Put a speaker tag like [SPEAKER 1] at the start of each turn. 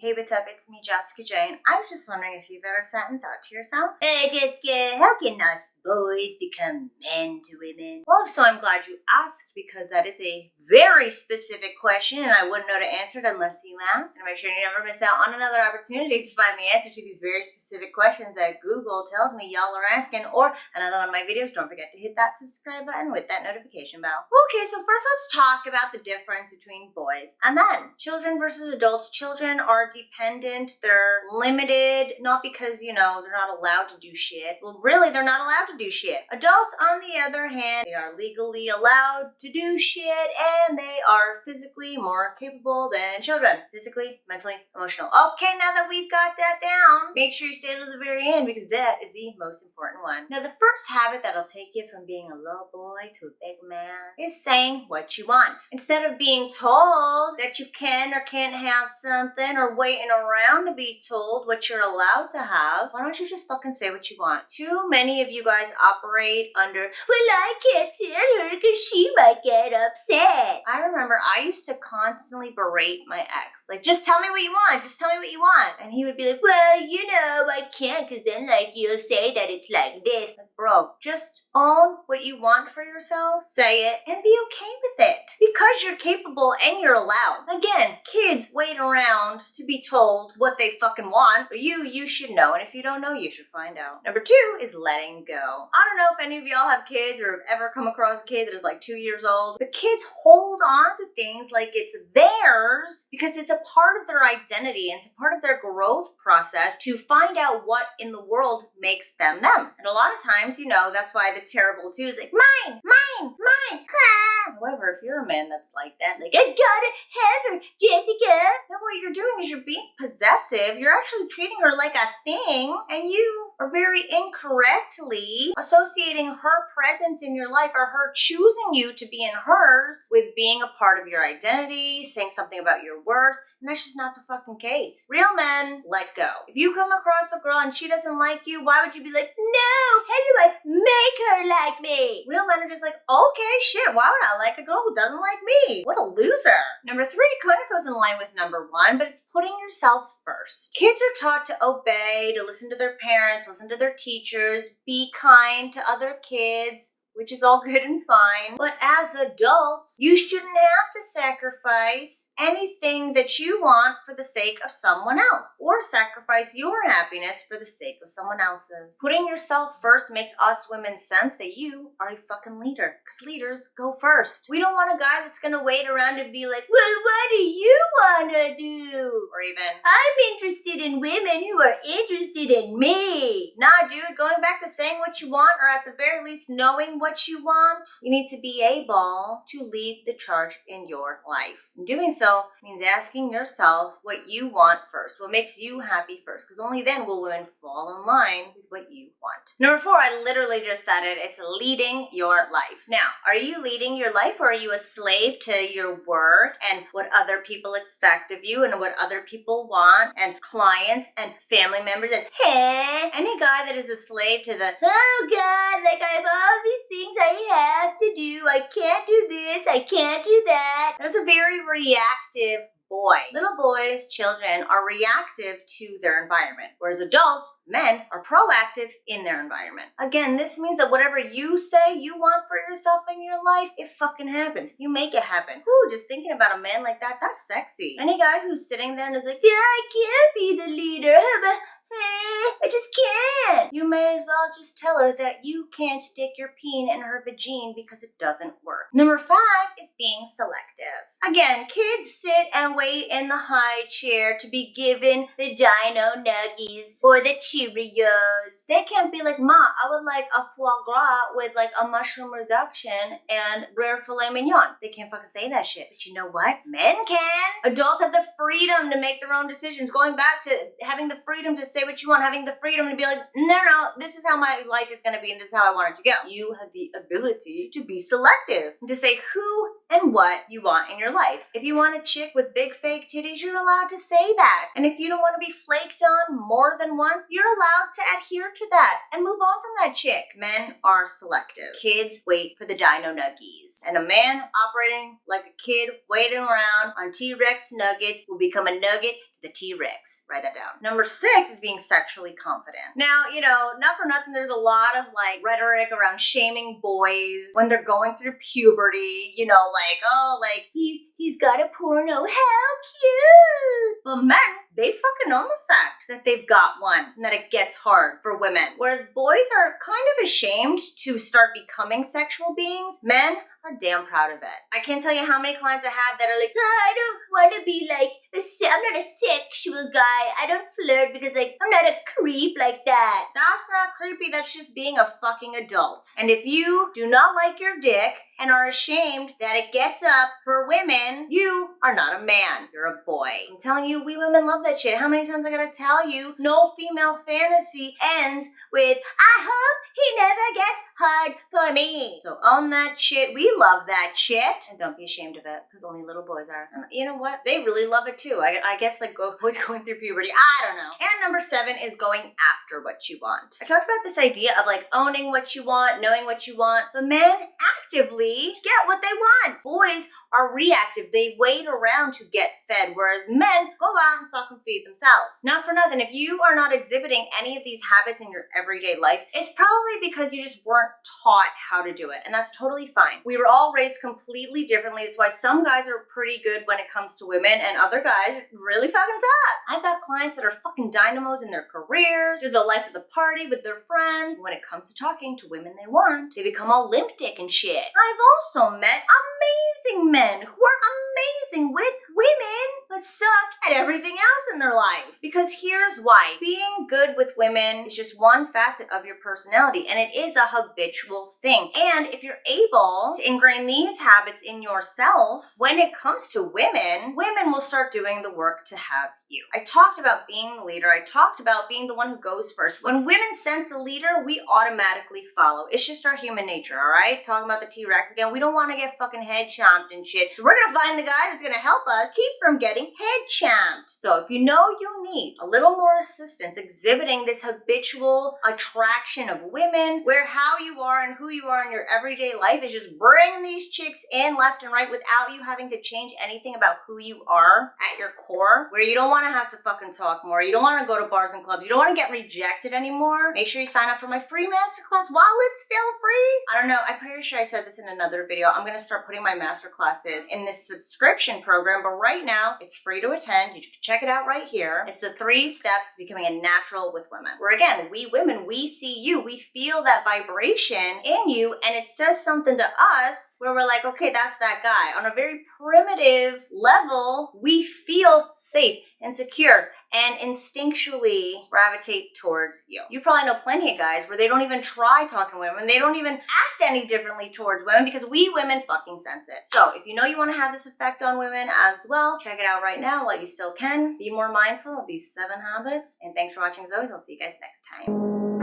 [SPEAKER 1] Hey, what's up? It's me, Jessica Jane. I was just wondering if you've ever sat and thought to yourself, hey, Jessica, how can us boys become men to women? Well, if so, I'm glad you asked because that is a very specific question and I wouldn't know to answer it unless you asked. And make sure you never miss out on another opportunity to find the answer to these very specific questions that Google tells me y'all are asking, or another one of my videos. Don't forget to hit that subscribe button with that notification bell. Okay, so first let's talk about the difference between boys and men. Children versus adults. Children are dependent, they're limited, not because, they're not allowed to do shit. Well, really, they're not allowed to do shit. Adults, on the other hand, they are legally allowed to do shit, and they are physically more capable than children. Physically, mentally, emotional. Okay, now that we've got that down, make sure you stay to the very end because that is the most important one. Now, the first habit that'll take you from being a little boy to a big man is saying what you want. Instead of being told that you can or can't have something or waiting around to be told what you're allowed to have, why don't you just fucking say what you want? Too many of you guys operate under, well, I can't tell her because she might get upset. I remember I used to constantly berate my ex. Like, just tell me what you want. Just tell me what you want. And he would be like, well, I can't because then, you'll say that it's like this. Like, bro, just own what you want for yourself, say it, and be okay with it. Because you're capable and you're allowed. Again, kids wait around to be told what they fucking want, but you should know, and if you don't know, you should find out. Number 2 is letting go. I don't know if any of y'all have kids or have ever come across a kid that is like 2 years old, but kids hold on to things like it's theirs because it's a part of their identity and it's a part of their growth process to find out what in the world makes them them. And a lot of times, that's why the terrible 2 is like, mine. However, if you're a man that's like that, like, I gotta have her, Jessica. Now what you're doing is you're being possessive. You're actually treating her like a thing, and you are very incorrectly associating her presence in your life or her choosing you to be in hers with being a part of your identity, saying something about your worth, and that's just not the fucking case. Real men let go. If you come across a girl and she doesn't like you, why would you be like, no, how do I make her like me? Real men are just like, okay, shit, why would I like a girl who doesn't like me? What a loser. Number 3 kind of goes in line with number 1, but it's putting yourself first. Kids are taught to obey, to listen to their parents, listen to their teachers, be kind to other kids, which is all good and fine. But as adults, you shouldn't have to sacrifice anything that you want for the sake of someone else, or sacrifice your happiness for the sake of someone else's. Putting yourself first makes us women sense that you are a fucking leader, because leaders go first. We don't want a guy that's gonna wait around and be like, well, what do you wanna do? Or even, I'm interested in women who are interested in me. Nah, dude, going back to saying what you want, or at the very least knowing what you want, you need to be able to lead the charge in your life. And doing so means asking yourself what you want first, what makes you happy first, because only then will women fall in line with what you want. Number 4, I literally just said it, it's leading your life. Now, are you leading your life, or are you a slave to your work and what other people expect of you and what other people want and clients and family members and any guy that is a slave to the, oh God, I have all these things I have to do. I can't do this. I can't do that. That's a very reactive boy. Little boys, children, are reactive to their environment, whereas adults, men, are proactive in their environment. Again, this means that whatever you say you want for yourself in your life, it fucking happens. You make it happen. Ooh, just thinking about a man like that, that's sexy. Any guy who's sitting there and is like, yeah, I can't be the leader. I just can't. You may as well just tell her that you can't stick your peen in her vagine because it doesn't work. Number 5 is being selective. Again, kids sit and wait in the high chair to be given the Dino Nuggies or the Cheerios. They can't be like, Ma, I would like a foie gras with a mushroom reduction and rare filet mignon. They can't fucking say that shit. But you know what? Men can. Adults have the freedom to make their own decisions. Going back to having the freedom to say what you want, having the freedom to be like, no, this is how my life is going to be and this is how I want it to go. You have the ability to be selective and to say who and what you want in your life. If you want a chick with big fake titties, you're allowed to say that. And if you don't want to be flaked on more than once, you're allowed to adhere to that and move on from that chick. Men are selective. Kids wait for the dino nuggies. And a man operating like a kid waiting around on T-Rex nuggets will become a nugget, the T-Rex. Write that down. Number 6 is being sexually confident. Now, not for nothing, there's a lot of rhetoric around shaming boys when they're going through puberty, he's got a porno, how cute! But men, they fucking own the fact that they've got one and that it gets hard for women. Whereas boys are kind of ashamed to start becoming sexual beings, men are damn proud of it. I can't tell you how many clients I have that are like, I don't want to be I'm not a sexual guy. I don't flirt because I'm not a creep like that. That's not creepy. That's just being a fucking adult. And if you do not like your dick and are ashamed that it gets up for women, you are not a man. You're a boy. I'm telling you, we women love that shit. How many times I gotta tell you, no female fantasy ends with, I hope he never gets hard for me. So own that shit. We love that shit. And don't be ashamed of it, because only little boys are. And you know what? They really love it too. I guess boys going through puberty. I don't know. And number 7 is going after what you want. I talked about this idea of owning what you want, knowing what you want, but men actively get what they want. Boys are reactive. They wait around to get fed, whereas men go out and fucking feed themselves. Not for nothing, if you are not exhibiting any of these habits in your everyday life, it's probably because you just weren't taught how to do it, and that's totally fine. We were all raised completely differently. It's why some guys are pretty good when it comes to women, and other guys really fucking suck. I've got clients that are fucking dynamos in their careers, through the life of the party with their friends. When it comes to talking to women they want, they become all limp dick and shit. I've also met amazing men who are amazing with women but suck at everything else in their life. Because here's why. Being good with women is just one facet of your personality, and it is a habitual thing. And if you're able to ingrain these habits in yourself, when it comes to women, women will start doing the work to have you. I talked about being the leader. I talked about being the one who goes first. When women sense a leader, we automatically follow. It's just our human nature, all right? Talking about the T-Rex again, we don't want to get fucking head chomped and shit. So we're going to find the guy that's going to help us keep from getting head chomped. So if you know you need a little more assistance exhibiting this habitual attraction of women, where how you are and who you are in your everyday life is just bringing these chicks in left and right without you having to change anything about who you are at your core, where you don't want to have to fucking talk more, you don't want to go to bars and clubs, you don't want to get rejected anymore, make sure you sign up for my free masterclass while it's still free. I don't know, I'm pretty sure I said this in another video. I'm going to start putting my masterclasses in this subscription program, but right now it's free to attend. You can check it out right here. It's the 3 steps to becoming a natural with women, where again, we women, we see you, we feel that vibration in you, and it says something to us where we're like, okay, that's that guy. On a very primitive level, we feel safe and secure and instinctually gravitate towards you. You probably know plenty of guys where they don't even try talking to women. They don't even act any differently towards women because we women fucking sense it. So if you know you want to have this effect on women as well, check it out right now while you still can. Be more mindful of these 7 habits. And thanks for watching as always. I'll see you guys next time.